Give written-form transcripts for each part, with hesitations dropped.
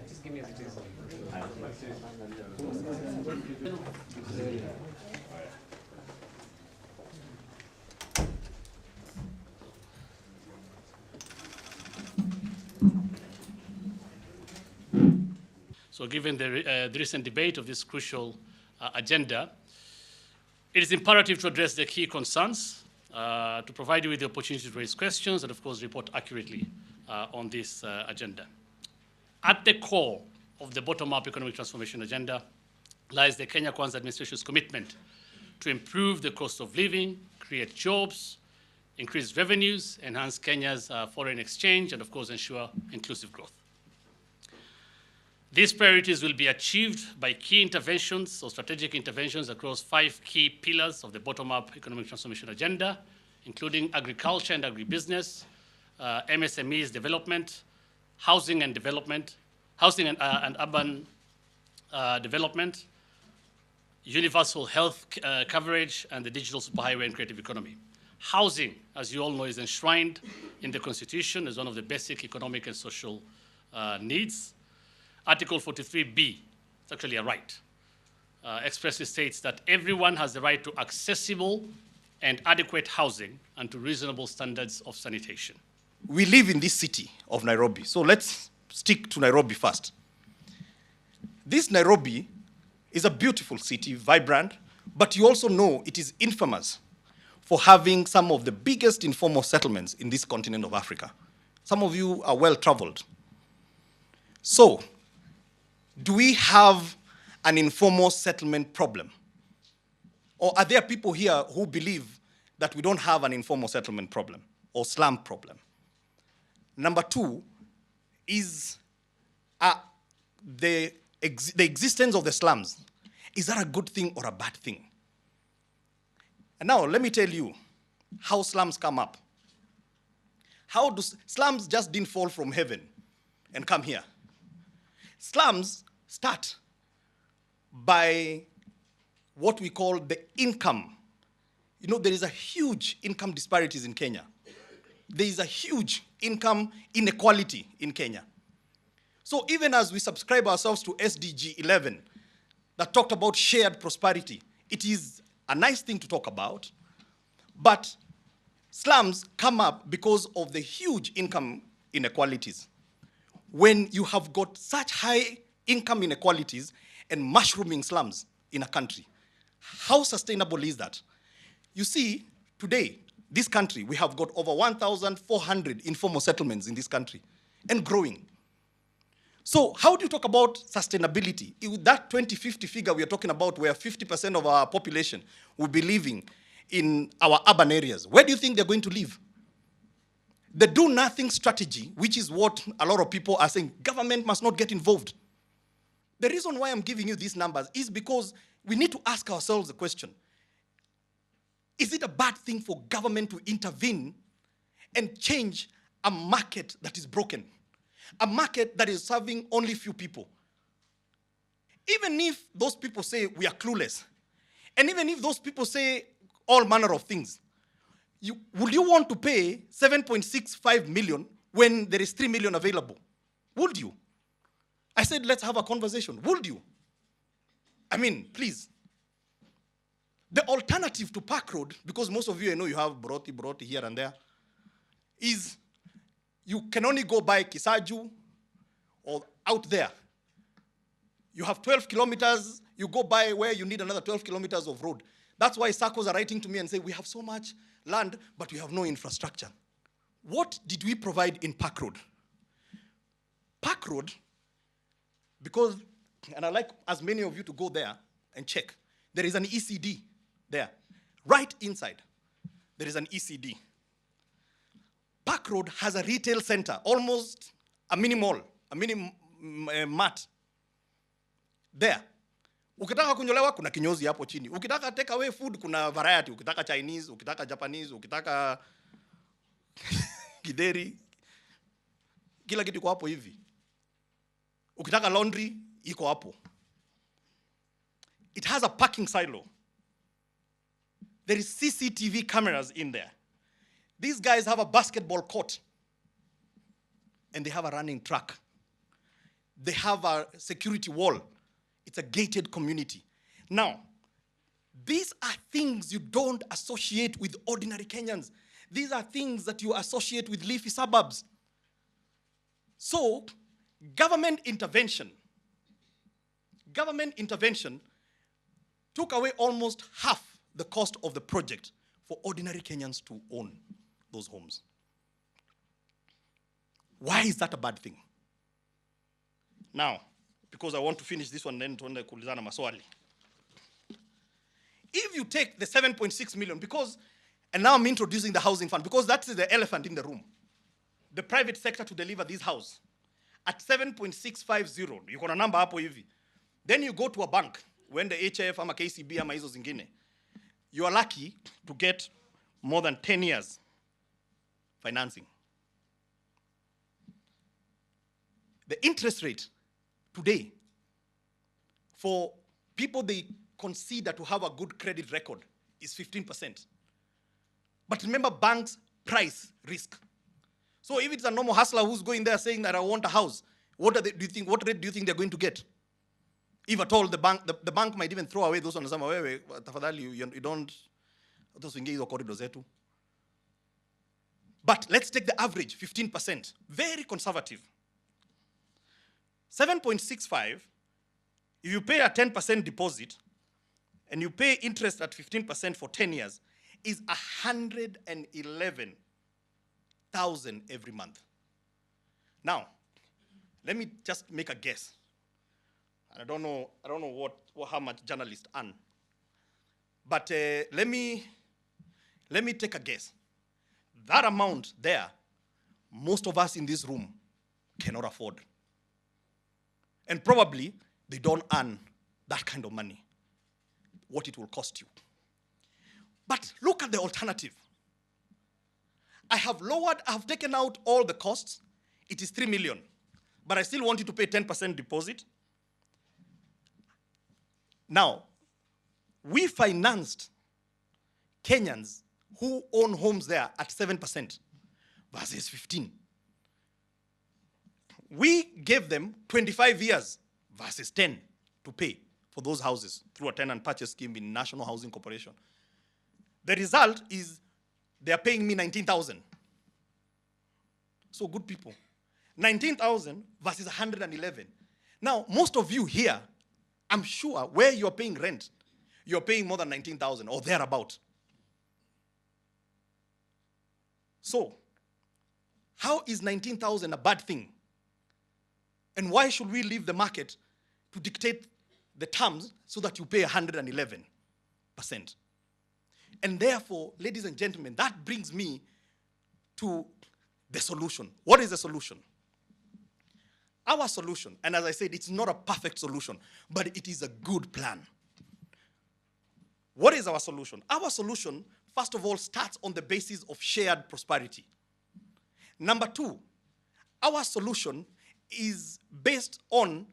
Just give me as it is. So given the recent debate of this crucial agenda, it is imperative to address the key concerns, to provide you with the opportunity to raise questions, and of course report accurately on this agenda. At the core of the bottom-up economic transformation agenda lies the Kenya Kwanza administration's commitment to improve the cost of living, create jobs, increase revenues, enhance Kenya's foreign exchange, and of course ensure inclusive growth. These priorities will be achieved by key interventions or strategic interventions across 5 key pillars of the bottom-up economic transformation agenda, including agriculture and agribusiness, MSMEs development, housing and urban development, universal health coverage, and the digital superhighway and creative economy. Housing, as you all know, is enshrined in the Constitution as one of the basic economic and social needs. Article 43B, it's actually a right, expressly states that everyone has the right to accessible and adequate housing and to reasonable standards of sanitation. We live in this city of Nairobi, so let's stick to Nairobi first. This Nairobi is a beautiful city, vibrant, but you also know it is infamous for having some of the biggest informal settlements in this continent of Africa. Some of you are well-traveled. So, do we have an informal settlement problem? Or are there people here who believe that we don't have an informal settlement problem or slum problem? Number 2 is the existence of the slums. Is that a good thing or a bad thing? And now let me tell you how slums come up. How do slums just didn't fall from heaven and come here? Slums start by what we call the income. You know, there is a huge income disparities in Kenya. There is a huge income inequality in Kenya. So even as we subscribe ourselves to SDG 11 that talked about shared prosperity, it is a nice thing to talk about, but slums come up because of the huge income inequalities. When you have got such high income inequalities and mushrooming slums in a country, how sustainable is that? You see, today, this country, we have got over 1,400 informal settlements in this country and growing. So how do you talk about sustainability? With that 2050 figure we are talking about, where 50% of our population will be living in our urban areas, where do you think they're going to live? The do-nothing strategy, which is what a lot of people are saying, government must not get involved. The reason why I'm giving you these numbers is because we need to ask ourselves the question, is it a bad thing for government to intervene and change a market that is broken? A market that is serving only few people. Even if those people say we are clueless, and even if those people say all manner of things, would you want to pay 7.65 million when there is 3 million available? Would you? I said, let's have a conversation. Would you? I mean, please. The alternative to Park Road, because most of you, I know you have Broti here and there, is you can only go by Kisaju or out there. You have 12 kilometers, you go by where you need another 12 kilometers of road. That's why SACCOs are writing to me and say, we have so much land, but we have no infrastructure. What did we provide in Park Road? Park Road, because, and I'd like as many of you to go there and check, there is an ECD there. Right inside, there is an ECD. Park Road has a retail center, almost a mini mall, a mini mart. There. Ukitaka kunyolewa, kuna kinyozi hapo chini. Ukitaka take away food, kuna variety. Ukitaka Chinese, ukitaka Japanese, ukitaka Gideri. Kila kitu iko hapo hivi. Ukitaka laundry, iko hapo. It has a parking silo. There is CCTV cameras in there. These guys have a basketball court. And they have a running track. They have a security wall. It's a gated community. Now, these are things you don't associate with ordinary Kenyans. These are things that you associate with leafy suburbs. So, government intervention took away almost half the cost of the project for ordinary Kenyans to own those homes. Why is that a bad thing? Now, because I want to finish this one, then tuende kuulizana maswali. If you take the 7.6 million, and now I'm introducing the housing fund, because that's the elephant in the room. The private sector to deliver this house at 7.650, you got a number hapo hivi. Then you go to a bank, when the HF ama KCB ama hizo zingine, you are lucky to get more than 10 years financing. The interest rate today for people they consider to have a good credit record is 15%. But remember, banks price risk. So if it's a normal hustler who's going there saying that I want a house, what rate do you think they're going to get? If at all, the bank might even throw away those ones. You don't, those corridors zetu. But let's take the average, 15%. Very conservative. 7.65, if you pay a 10% deposit and you pay interest at 15% for 10 years, is 111,000 every month. Now, let me just make a guess. I don't know how much journalists earn. But let me take a guess. That amount there, most of us in this room cannot afford. And probably they don't earn that kind of money, what it will cost you. But look at the alternative. I have taken out all the costs. It is 3 million. But I still want you to pay 10% deposit. Now, we financed Kenyans who own homes there at 7% versus 15%. We gave them 25 years versus 10 to pay for those houses through a tenant purchase scheme in National Housing Corporation. The result is they are paying me 19,000. So good people. 19,000 versus 111. Now, most of you here, I'm sure where you're paying rent, you're paying more than 19,000 or thereabout. So, how is 19,000 a bad thing? And why should we leave the market to dictate the terms so that you pay 111%? And therefore, ladies and gentlemen, that brings me to the solution. What is the solution? Our solution, and as I said, it's not a perfect solution, but it is a good plan. What is our solution? Our solution, first of all, starts on the basis of shared prosperity. Number two, our solution is based on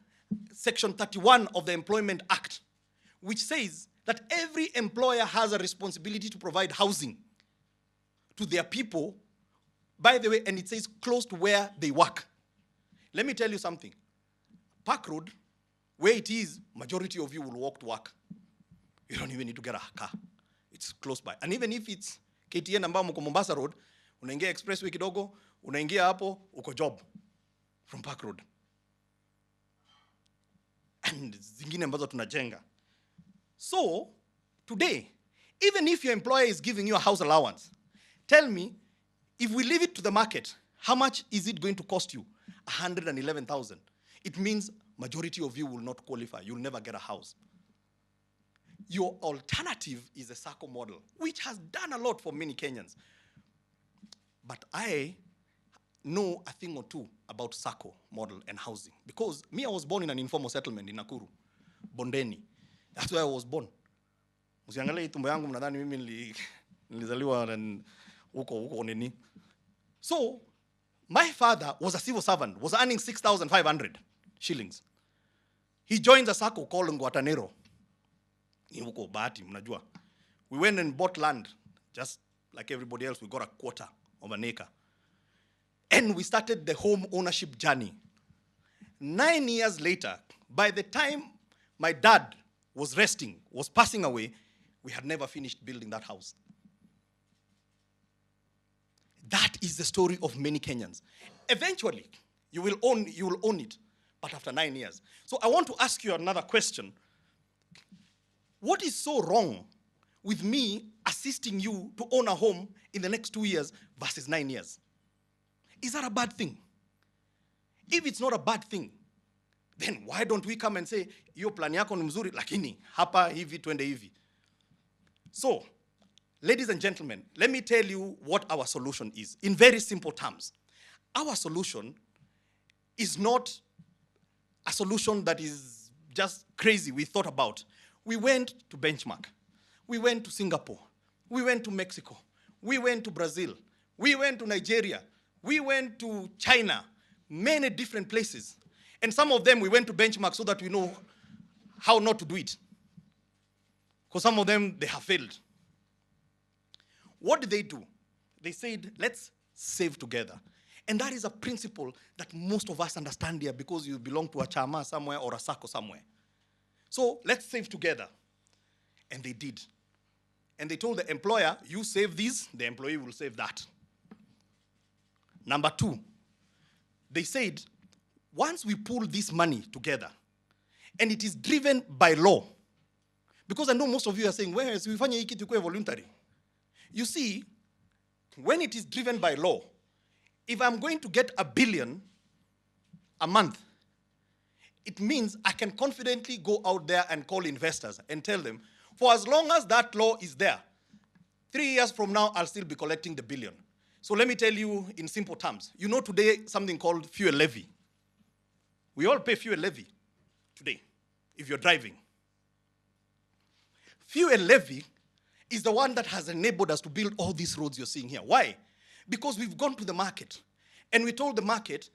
Section 31 of the Employment Act, which says that every employer has a responsibility to provide housing to their people, by the way, and it says close to where they work. Let me tell you something. Park Road, where it is, majority of you will walk to work. You don't even need to get a car. It's close by. And even if it's KTN ambao mko Mombasa Road, unaingia expressway kidogo, unaingia hapo, uko job from Park Road. And zingine ambazo tunajenga. So, today, even if your employer is giving you a house allowance, tell me, if we leave it to the market, how much is it going to cost you? 111,000. It means majority of you will not qualify. You'll never get a house. Your alternative is the SACCO model, which has done a lot for many Kenyans. But I know a thing or two about SACCO model and housing. Because me, I was born in an informal settlement in Nakuru, Bondeni. That's where I was born. Usiangalie tumbo yangu mnadhani mimi nilizaliwa huko nini. So, my father was a civil servant, was earning 6,500 shillings. He joined a SACCO called Ngwatanero. Huko Bahati, mnajua. We went and bought land, just like everybody else. We got a quarter of an acre. And we started the home ownership journey. 9 years later, by the time my dad was resting, was passing away, we had never finished building that house. That is the story of many Kenyans. Eventually, you will own it, but after 9 years. So I want to ask you another question. What is so wrong with me assisting you to own a home in the next 2 years versus 9 years? Is that a bad thing? If it's not a bad thing, then why don't we come and say, yo plan yako ni mzuri, lakini hapa hivi twende hivi. So, ladies and gentlemen, let me tell you what our solution is. In very simple terms, our solution is not a solution that is just crazy we thought about. We went to benchmark. We went to Singapore. We went to Mexico. We went to Brazil. We went to Nigeria. We went to China, many different places. And some of them we went to benchmark so that we know how not to do it. Because some of them, they have failed. What did they do? They said, let's save together. And that is a principle that most of us understand here because you belong to a chama somewhere or a sacco somewhere. So let's save together. And they did. And they told the employer, you save this, the employee will save that. Number two, they said, once we pull this money together, and it is driven by law, because I know most of you are saying, where is we fanya hiki tukue voluntary? You see, when it is driven by law, if I'm going to get $1 billion a month, it means I can confidently go out there and call investors and tell them, for as long as that law is there, 3 years from now, I'll still be collecting the $1 billion. So let me tell you in simple terms. You know today something called fuel levy. We all pay fuel levy today if you're driving. Fuel levy is the one that has enabled us to build all these roads you're seeing here. Why? Because we've gone to the market and we told the market,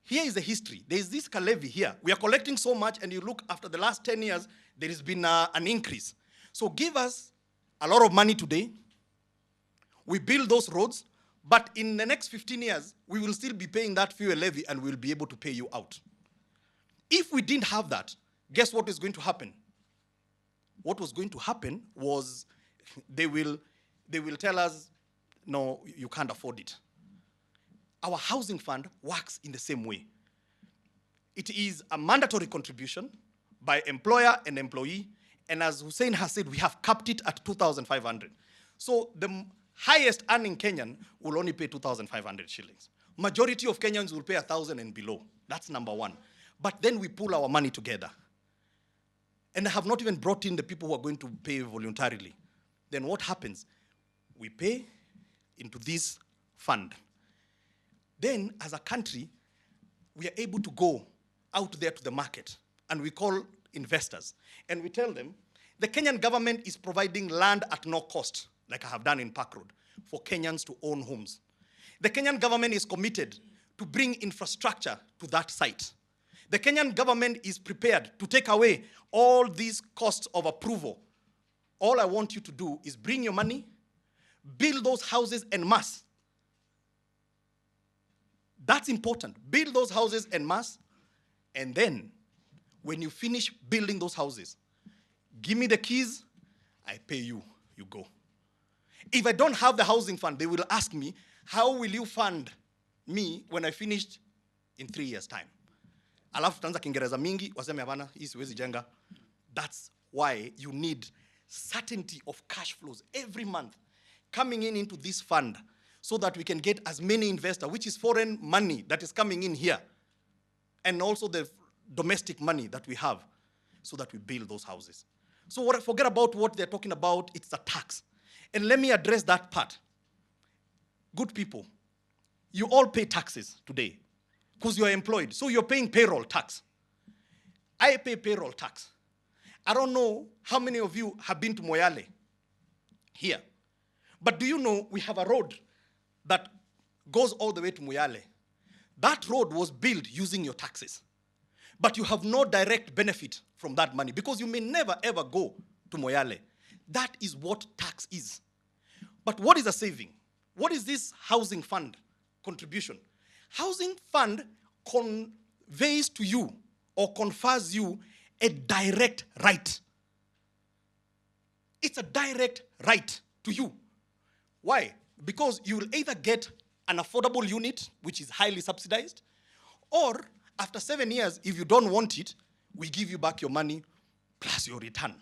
here is the history. There is this levy here. We are collecting so much, and you look after the last 10 years, there has been an increase. So give us a lot of money today. We build those roads, but in the next 15 years, we will still be paying that fuel levy and we'll be able to pay you out. If we didn't have that, guess what is going to happen? What was going to happen was they will tell us, no, you can't afford it. Our housing fund works in the same way. It is a mandatory contribution by employer and employee, and as Hussein has said, we have capped it at 2,500. So the highest earning Kenyan will only pay 2,500 shillings. Majority of Kenyans will pay 1,000 and below. That's number one. But then we pull our money together. And I have not even brought in the people who are going to pay voluntarily. Then what happens? We pay into this fund. Then, as a country, we are able to go out there to the market, and we call investors. And we tell them, the Kenyan government is providing land at no cost, like I have done in Park Road, for Kenyans to own homes. The Kenyan government is committed to bring infrastructure to that site. The Kenyan government is prepared to take away all these costs of approval. All I want you to do is bring your money, build those houses en masse. That's important. Build those houses en masse, and then when you finish building those houses, give me the keys, I pay you, you go. If I don't have the housing fund, they will ask me, how will you fund me when I finished in 3 years' time? Alafu tutaanza Kiingereza mingi, waseme hapana, hii siwezi jenga. That's why you need certainty of cash flows every month coming in into this fund so that we can get as many investors, which is foreign money that is coming in here, and also the domestic money that we have, so that we build those houses. So forget about what they're talking about, it's a tax. And let me address that part. Good people, you all pay taxes today because you're employed, so you're paying payroll tax. I pay payroll tax. I don't know how many of you have been to Moyale here, but do you know we have a road that goes all the way to Moyale? That road was built using your taxes, but you have no direct benefit from that money because you may never ever go to Moyale. That is what tax is. But what is a saving? What is this housing fund contribution? Housing fund conveys to you or confers you a direct right. It's a direct right to you. Why? Because you will either get an affordable unit, which is highly subsidized, or after 7 years, if you don't want it, we give you back your money plus your return.